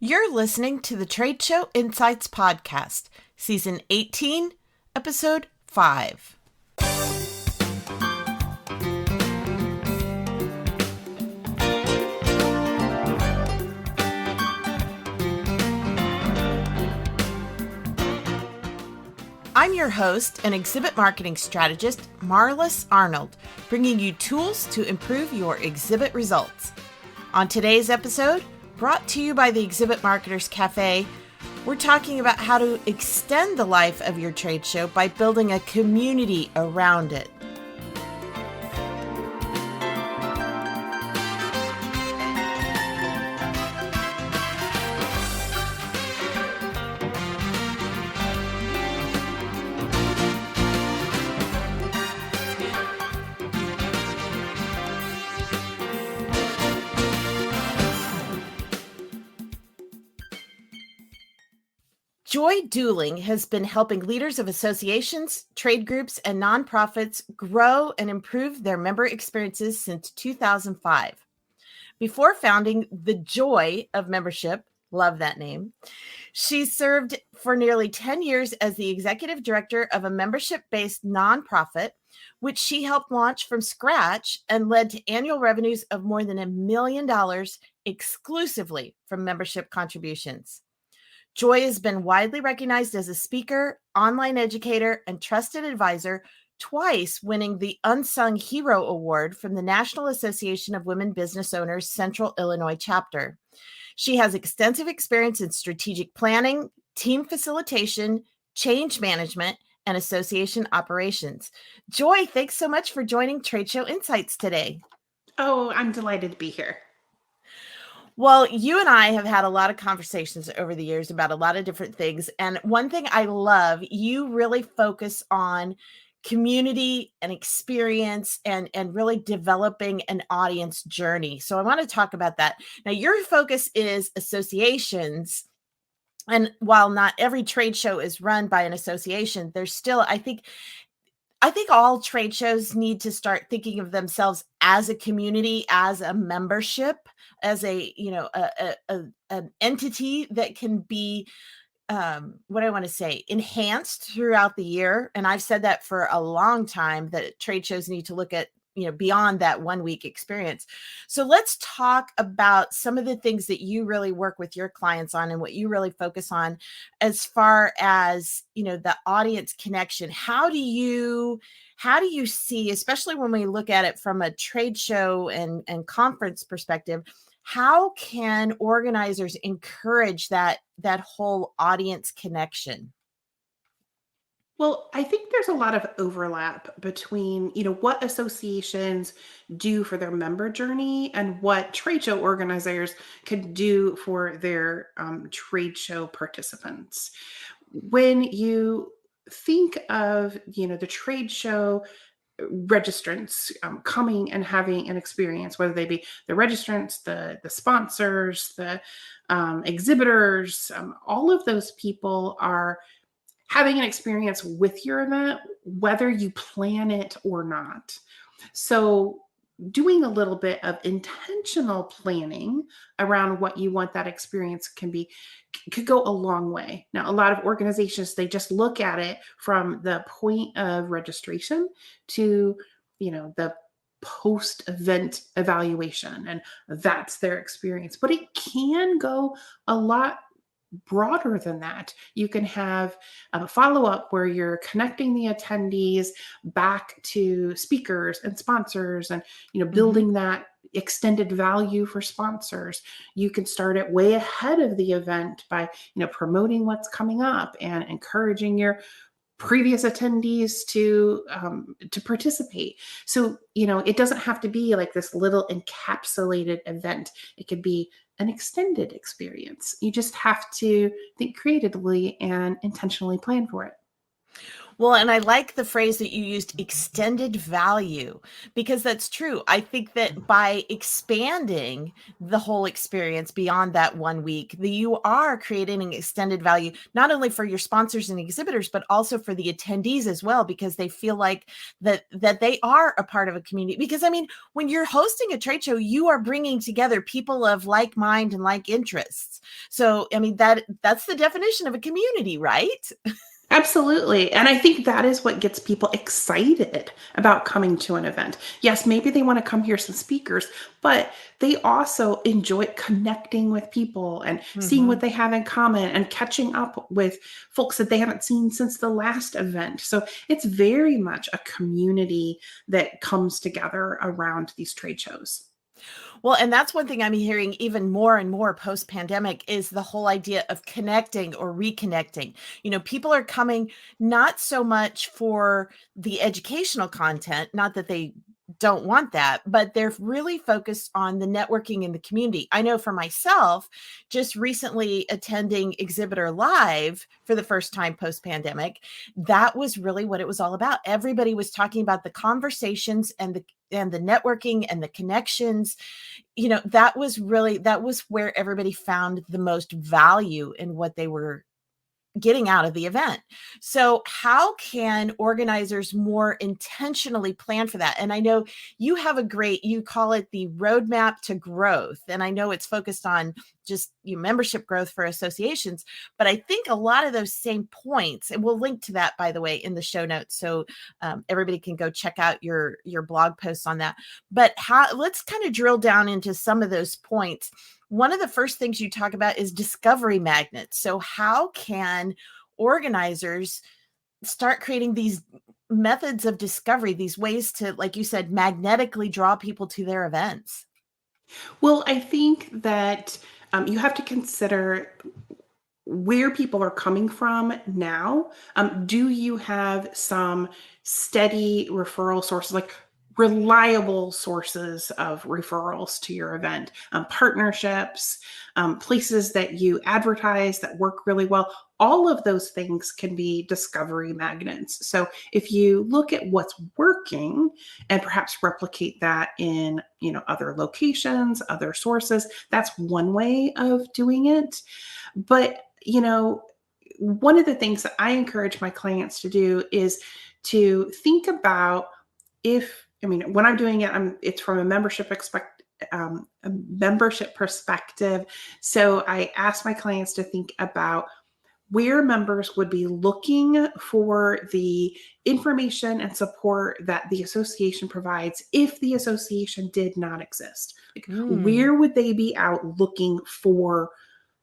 You're listening to the Trade Show Insights Podcast, Season 18, Episode 5. I'm your host and exhibit marketing strategist, Marlis Arnold, bringing you tools to improve your exhibit results. On today's episode, brought to you by the Exhibit Marketers Cafe, we're talking about how to extend the life of your trade show by building a community around it. Joy Dueling has been helping leaders of associations, trade groups, and nonprofits grow and improve their member experiences since 2005. Before founding The Joy of Membership, love that name, she served for nearly 10 years as the executive director of a membership-based nonprofit, which she helped launch from scratch and led to annual revenues of more than $1 million exclusively from membership contributions. Joy has been widely recognized as a speaker, online educator, and trusted advisor, twice winning the Unsung Hero Award from the National Association of Women Business Owners Central Illinois chapter. She has extensive experience in strategic planning, team facilitation, change management, and association operations. Joy, thanks so much for joining Trade Show Insights today. Oh, I'm delighted to be here. Well, you and I have had a lot of conversations over the years about a lot of different things. And one thing I love, you really focus on community and experience and really developing an audience journey. So I want to talk about that. Now, your focus is associations. And while not every trade show is run by an association, there's still, I think all trade shows need to start thinking of themselves as a community, as a membership, as an entity that can be, enhanced throughout the year. And I've said that for a long time, that trade shows need to look at, beyond that 1 week experience. So let's talk about some of the things that you really work with your clients on and what you really focus on as far as, the audience connection. How do you see, especially when we look at it from a trade show and conference perspective, how can organizers encourage that whole audience connection? Well, I think there's a lot of overlap between, what associations do for their member journey and what trade show organizers can do for their trade show participants. When you think of, the trade show registrants coming and having an experience, whether they be the registrants, the sponsors, the exhibitors, all of those people are having an experience with your event, whether you plan it or not. So doing a little bit of intentional planning around what you want that experience could go a long way. Now, a lot of organizations, they just look at it from the point of registration to, the post-event evaluation, and that's their experience. But it can go a lot broader than that. You can have a follow-up where you're connecting the attendees back to speakers and sponsors and, building that extended value for sponsors. You can start it way ahead of the event by, promoting what's coming up and encouraging your previous attendees to participate. So, it doesn't have to be like this little encapsulated event. It could be an extended experience. You just have to think creatively and intentionally plan for it. Well, and I like the phrase that you used, extended value, because that's true. I think that by expanding the whole experience beyond that 1 week, that you are creating an extended value, not only for your sponsors and exhibitors, but also for the attendees as well, because they feel like that they are a part of a community. Because I mean, when you're hosting a trade show, you are bringing together people of like mind and like interests. So, I mean, that's the definition of a community, right? Absolutely. And I think that is what gets people excited about coming to an event. Yes, maybe they want to come hear some speakers, but they also enjoy connecting with people and seeing what Mhm. they have in common and catching up with folks that they haven't seen since the last event. So it's very much a community that comes together around these trade shows. Well, and that's one thing I'm hearing even more and more post pandemic is the whole idea of connecting or reconnecting. People are coming not so much for the educational content, not that they don't want that, but they're really focused on the networking in the community. I know for myself, just recently attending Exhibitor Live for the first time post pandemic, that was really what it was all about. Everybody was talking about the conversations and the networking and the connections. That was where everybody found the most value in what they were getting out of the event. So, how can organizers more intentionally plan for that? And I know you call it the roadmap to growth. And I know it's focused on just membership growth for associations, but I think a lot of those same points, and we'll link to that, by the way, in the show notes. So everybody can go check out your blog posts on that. But let's kind of drill down into some of those points. One of the first things you talk about is discovery magnets. So, how can organizers start creating these methods of discovery, these ways to, like you said, magnetically draw people to their events? Well, I think that you have to consider where people are coming from now. Do you have some steady referral sources, like reliable sources of referrals to your event, partnerships, places that you advertise that work really well? All of those things can be discovery magnets. So if you look at what's working and perhaps replicate that in other locations, other sources, that's one way of doing it. But one of the things that I encourage my clients to do is to think about, when I'm doing it, it's from a membership perspective. So I ask my clients to think about where members would be looking for the information and support that the association provides if the association did not exist. Like, Mm, where would they be out looking for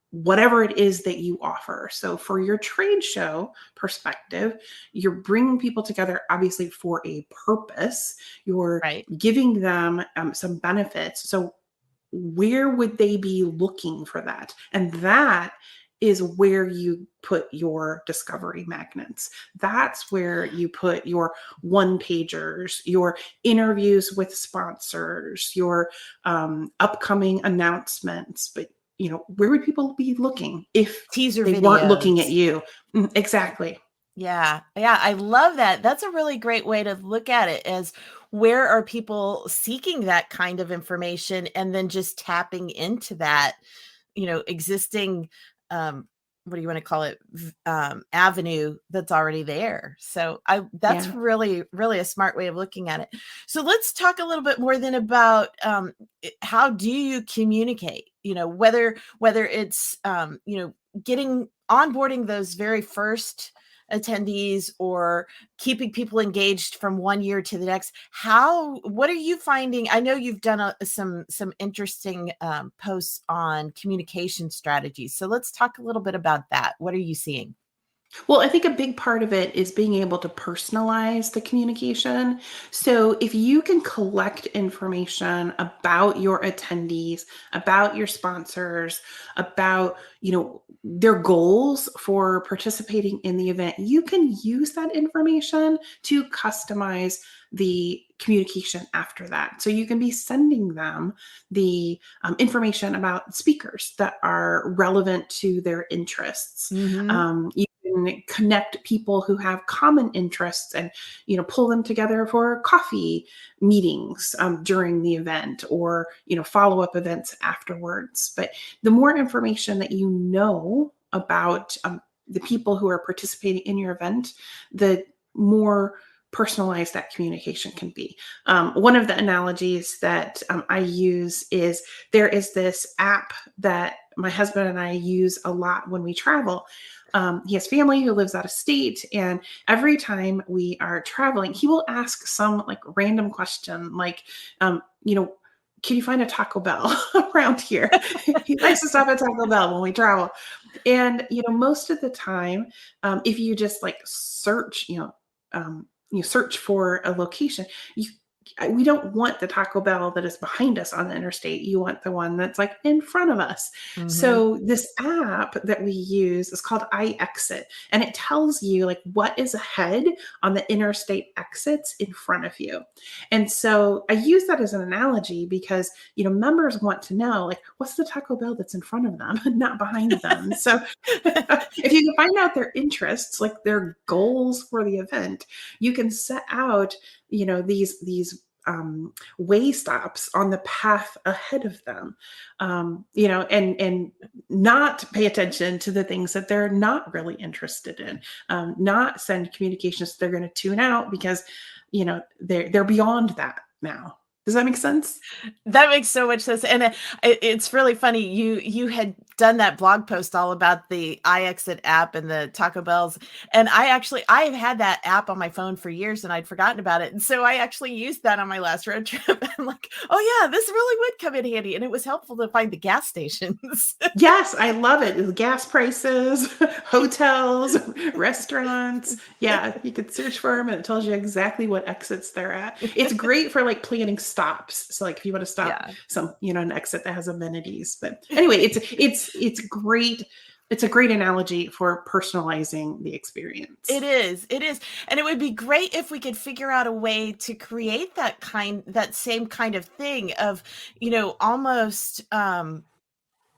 whatever it is that you offer? So, for your trade show perspective, you're bringing people together, obviously, for a purpose. You're right. giving them some benefits. So, where would they be looking for that? And that is where you put your discovery magnets. That's where you put your one pagers, your interviews with sponsors, your upcoming announcements. But where would people be looking if Teaser they weren't looking at videos. you? Exactly. Yeah. Yeah. I love that. That's a really great way to look at it, as where are people seeking that kind of information and then just tapping into that, existing, um, what do you want to call it? Avenue that's already there. So that's Yeah. really, really a smart way of looking at it. So let's talk a little bit more then about, how do you communicate, whether it's, getting onboarding those very first attendees or keeping people engaged from 1 year to the next. What are you finding? I know you've done some interesting posts on communication strategies, so let's talk a little bit about that. What are you seeing? Well, I think a big part of it is being able to personalize the communication. So, if you can collect information about your attendees, about your sponsors, about, their goals for participating in the event, you can use that information to customize the communication after that. So, you can be sending them the information about speakers that are relevant to their interests. Hmm. You can connect people who have common interests and, pull them together for coffee meetings during the event, or, follow-up events afterwards. But the more information that you know about the people who are participating in your event, the more personalized that communication can be. One of the analogies that I use is, there is this app that my husband and I use a lot when we travel. He has family who lives out of state, and every time we are traveling, he will ask some like random question, like, can you find a Taco Bell around here? He likes to stop at Taco Bell when we travel. And, most of the time, if you just like search, you search for a location, you we don't want the Taco Bell that is behind us on the interstate. You want the one that's like in front of us. Mhm. So this app that we use is called iExit, and it tells you like what is ahead on the interstate exits in front of you. And so I use that as an analogy because, members want to know like what's the Taco Bell that's in front of them, not behind them. So if you can find out their interests, like their goals for the event, you can set out, these way stops on the path ahead of them, and not pay attention to the things that they're not really interested in, not send communications that they're going to tune out because, they're beyond that now. Does that make sense? That makes so much sense, and it's really funny. You had done that blog post all about the iExit app and the Taco Bells, and I've had that app on my phone for years, and I'd forgotten about it, and so I actually used that on my last road trip. I'm like, oh yeah, this really would come in handy, and it was helpful to find the gas stations. Yes, I love it. The gas prices, hotels, restaurants. Yeah, you could search for them and it tells you exactly what exits they're at. It's great for like planning stops. So like if you want to stop Yeah. an exit that has amenities. But anyway, it's great. It's a great analogy for personalizing the experience. It is. It is. And it would be great if we could figure out a way to create that same kind of thing of,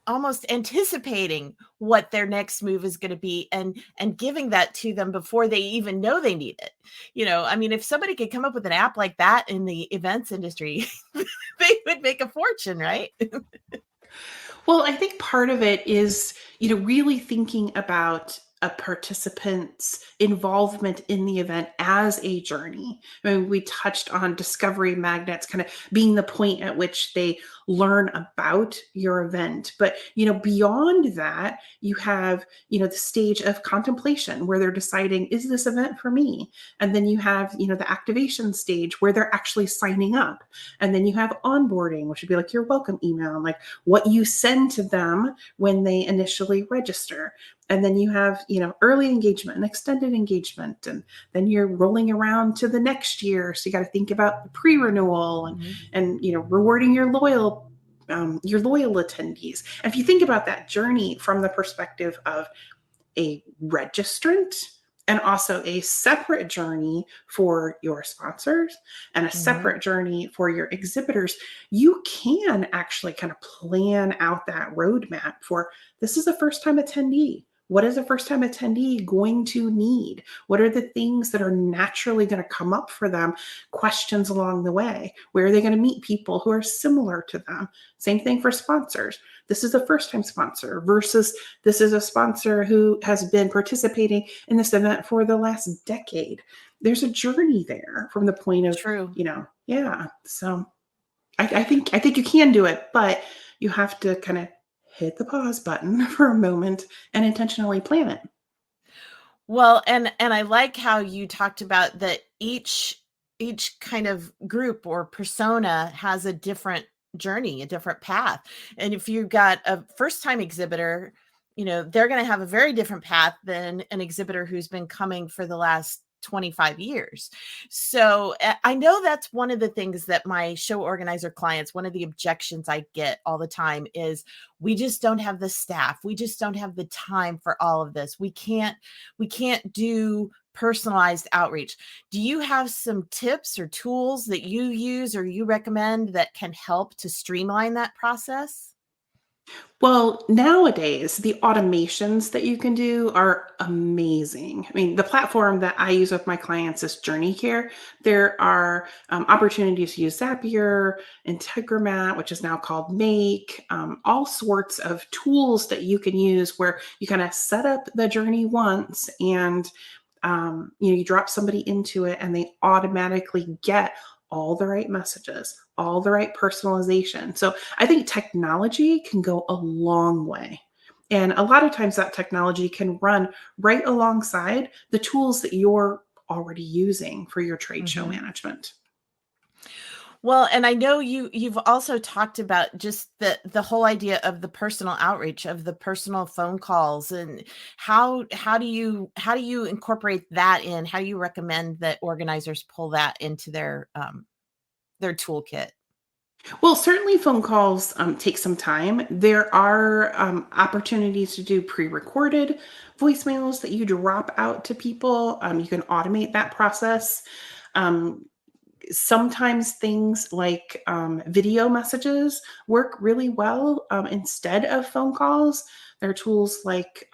almost anticipating what their next move is going to be, and giving that to them before they even know they need it. I mean, if somebody could come up with an app like that in the events industry, they would make a fortune, right? Well, I think part of it is, really thinking about a participant's involvement in the event as a journey. I mean, we touched on discovery magnets kind of being the point at which they learn about your event. But, beyond that, you have, the stage of contemplation where they're deciding, is this event for me? And then you have, the activation stage where they're actually signing up. And then you have onboarding, which would be like your welcome email, and like what you send to them when they initially register. And then you have, early engagement and extended engagement. And then you're rolling around to the next year. So you got to think about the pre-renewal Mhm. and, rewarding your loyal attendees. And if you think about that journey from the perspective of a registrant, and also a separate journey for your sponsors and a Mhm. separate journey for your exhibitors, you can actually kind of plan out that roadmap for, this is a first time attendee. What is a first time attendee going to need? What are the things that are naturally going to come up for them? Questions along the way. Where are they going to meet people who are similar to them? Same thing for sponsors. This is a first time sponsor versus this is a sponsor who has been participating in this event for the last decade. There's a journey there from the point of, True. yeah. So I think you can do it, but you have to kind of hit the pause button for a moment and intentionally plan it. Well, and I like how you talked about that each kind of group or persona has a different journey, a different path. And if you've got a first-time exhibitor, they're going to have a very different path than an exhibitor who's been coming for the last 25 years. So I know that's one of the things that my show organizer clients, one of the objections I get all the time is, we just don't have the staff. We just don't have the time for all of this. We can't do personalized outreach. Do you have some tips or tools that you use or you recommend that can help to streamline that process? Well, nowadays, the automations that you can do are amazing. I mean, the platform that I use with my clients is Journey Care. There are opportunities to use Zapier, Integromat, which is now called Make, all sorts of tools that you can use where you kind of set up the journey once and you drop somebody into it and they automatically get all the right messages, all the right personalization. So I think technology can go a long way. And a lot of times that technology can run right alongside the tools that you're already using for your trade show Mhm. management. Well, and I know you've also talked about just the whole idea of the personal outreach, of the personal phone calls, and how do you incorporate that in? How do you recommend that organizers pull that into their toolkit? Well, certainly phone calls take some time. There are opportunities to do pre recorded voicemails that you drop out to people. You can automate that process. Um, Sometimes things like video messages work really well instead of phone calls. There are tools like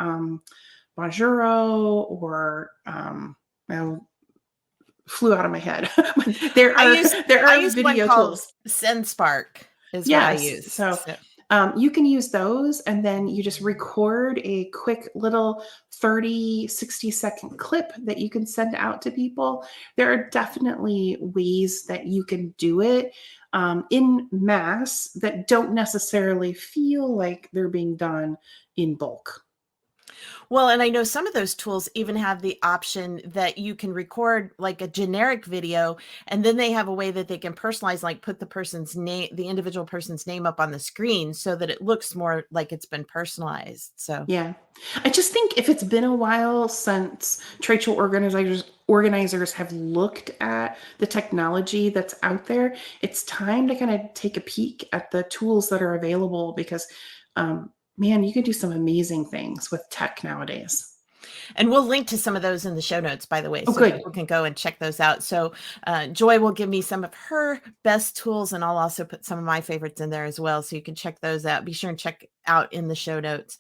Bonjoro or well, flew out of my head. But there I are use there I are use one video called tools. SendSpark is what I Yes. use. So So you can use those and then you just record a quick little 30, 60-second clip that you can send out to people. There are definitely ways that you can do it in mass that don't necessarily feel like they're being done in bulk. well, and I know some of those tools even have the option that you can record like a generic video, and then they have a way that they can personalize, like put the person's name, the individual person's name up on the screen so that it looks more like it's been personalized. So, Yeah. I just think if it's been a while since trade show organizers have looked at the technology that's out there, it's time to kind of take a peek at the tools that are available because man, you can do some amazing things with tech nowadays. and we'll link to some of those in the show notes, by the way, Oh, so good. people can go and check those out. So, Joy will give me some of her best tools, and I'll also put some of my favorites in there as well. So you can check those out. Be sure and check out in the show notes.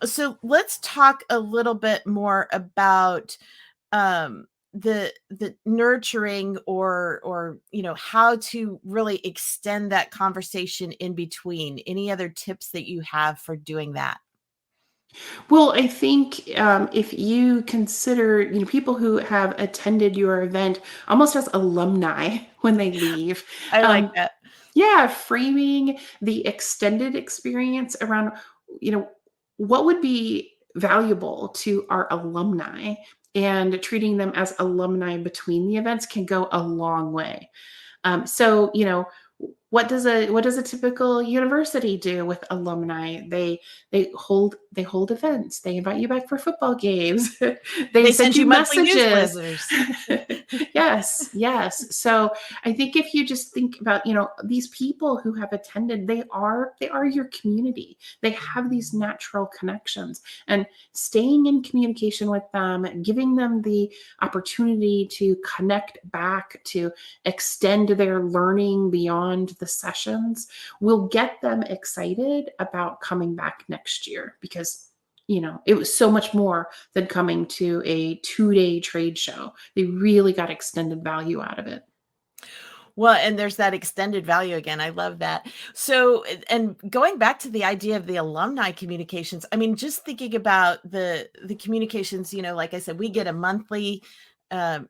So let's talk a little bit more about the nurturing or how to really extend that conversation in between. Any other tips that you have for doing that? Well, I think if you consider, people who have attended your event almost as alumni when they leave, I like um, that. yeah, framing the extended experience around, you know, what would be valuable to our alumni and treating them as alumni between the events can go a long way. So, what does a typical university do with alumni? They hold events. They invite you back for football games. They They send send you you monthly messages. newsletters. Yes, yes. So I think if you just think about, these people who have attended, they are your community. They have these natural connections, and staying in communication with them, giving them the opportunity to connect back, to extend their learning beyond the sessions will get them excited about coming back next year because it was so much more than coming to a 2-day trade show. They really got extended value out of it. Well, and there's that extended value again. I love that. So, and going back to the idea of the alumni communications, I mean, just thinking about the communications, like I said, we get a monthly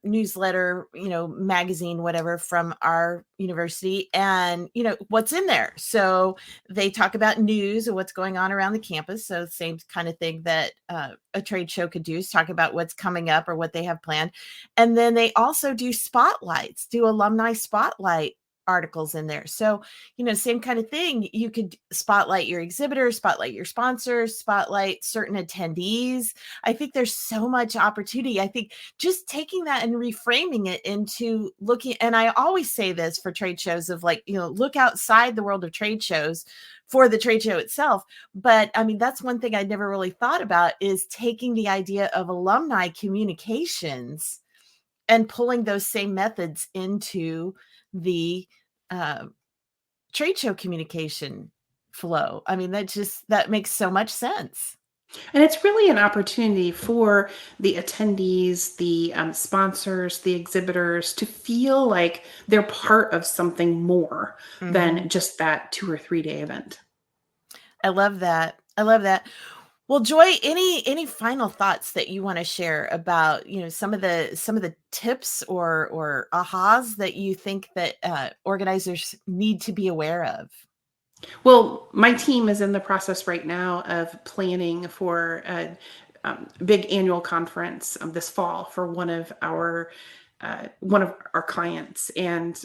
newsletter, magazine, whatever, from our university, and what's in there. So they talk about news and what's going on around the campus. So same kind of thing that a trade show could do is talk about what's coming up or what they have planned. And then they also do spotlights, do alumni spotlight articles in there. So, same kind of thing. You could spotlight your exhibitors, spotlight your sponsors, spotlight certain attendees. I think there's so much opportunity. I think just taking that and reframing it into looking, and I always say this for trade shows of like, look outside the world of trade shows for the trade show itself. But I mean, that's one thing I never really thought about is taking the idea of alumni communications and pulling those same methods into the uh, trade show communication. flow. I mean, that makes so much sense. And it's really an opportunity for the attendees, the sponsors, the exhibitors to feel like they're part of something more Hmm. than just that 2 or 3 day event. I love that. I love that. Well, Joy, any final thoughts that you want to share about, some of the tips or ahas that you think that organizers need to be aware of? Well, my team is in the process right now of planning for a big annual conference this fall for one of our clients, and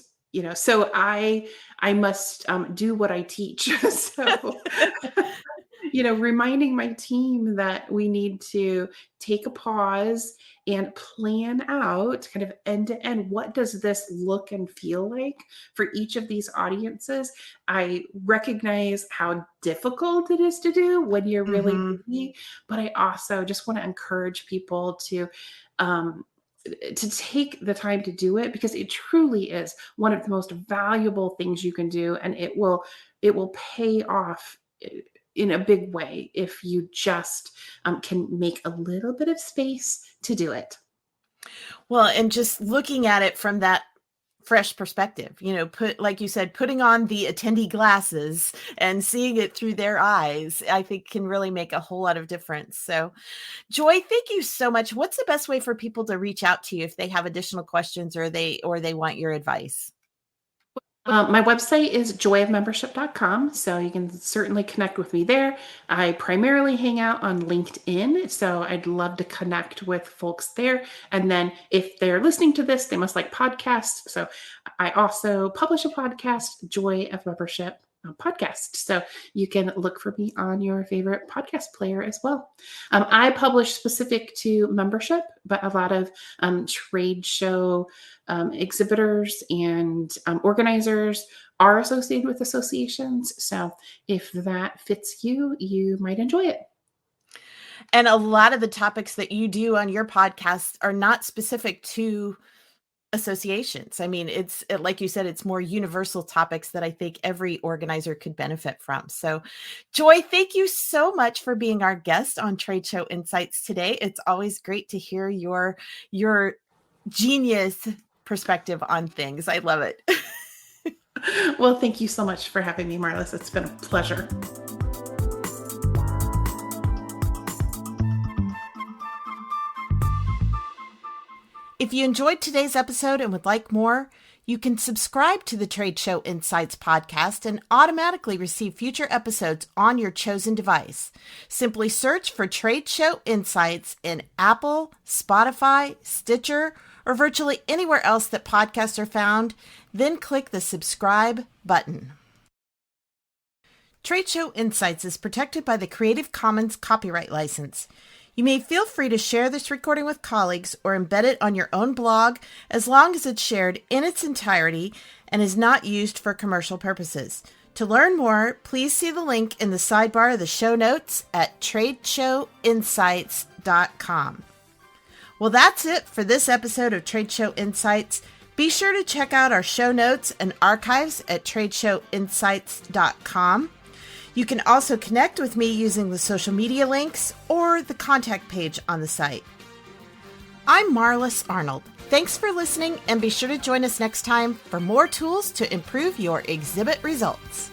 so I must do what I teach. So reminding my team that we need to take a pause and plan out kind of end to end, what does this look and feel like for each of these audiences. I recognize how difficult it is to do when you're really Hmm. busy, but I also just want to encourage people um, to take the time to do it, because it truly is one of the most valuable things you can do, and it will pay off in a big way if you just can make a little bit of space to do it. Well, and just looking at it from that fresh perspective, like you said, putting on the attendee glasses and seeing it through their eyes, I think can really make a whole lot of difference. So, Joy, thank you so much. What's the best way for people to reach out to you if they have additional questions or they want your advice? My website is joyofmembership.com, so you can certainly connect with me there. I primarily hang out on LinkedIn, so I'd love to connect with folks there. And then if they're listening to this, they must like podcasts. So I also publish a podcast, Joy of Membership podcast. So you can look for me on your favorite podcast player as well. I publish specific to membership, but a lot of trade show exhibitors and organizers are associated with associations. So if that fits you, you might enjoy it. And a lot of the topics that you do on your podcast are not specific to associations. I mean, like you said, it's more universal topics that I think every organizer could benefit from. So, Joy, thank you so much for being our guest on Trade Show Insights today. It's always great to hear your genius perspective on things. I love it. Well, thank you so much for having me, Marlis. It's been a pleasure. If you enjoyed today's episode and would like more, you can subscribe to the Trade Show Insights podcast and automatically receive future episodes on your chosen device. Simply search for Trade Show Insights in Apple, Spotify, Stitcher, or virtually anywhere else that podcasts are found, then click the subscribe button. Trade Show Insights is protected by the Creative Commons copyright license. You may feel free to share this recording with colleagues or embed it on your own blog as long as it's shared in its entirety and is not used for commercial purposes. To learn more, please see the link in the sidebar of the show notes at tradeshowinsights.com. Well, that's it for this episode of Trade Show Insights. Be sure to check out our show notes and archives at tradeshowinsights.com. You can also connect with me using the social media links or the contact page on the site. I'm Marlis Arnold. Thanks for listening, and be sure to join us next time for more tools to improve your exhibit results.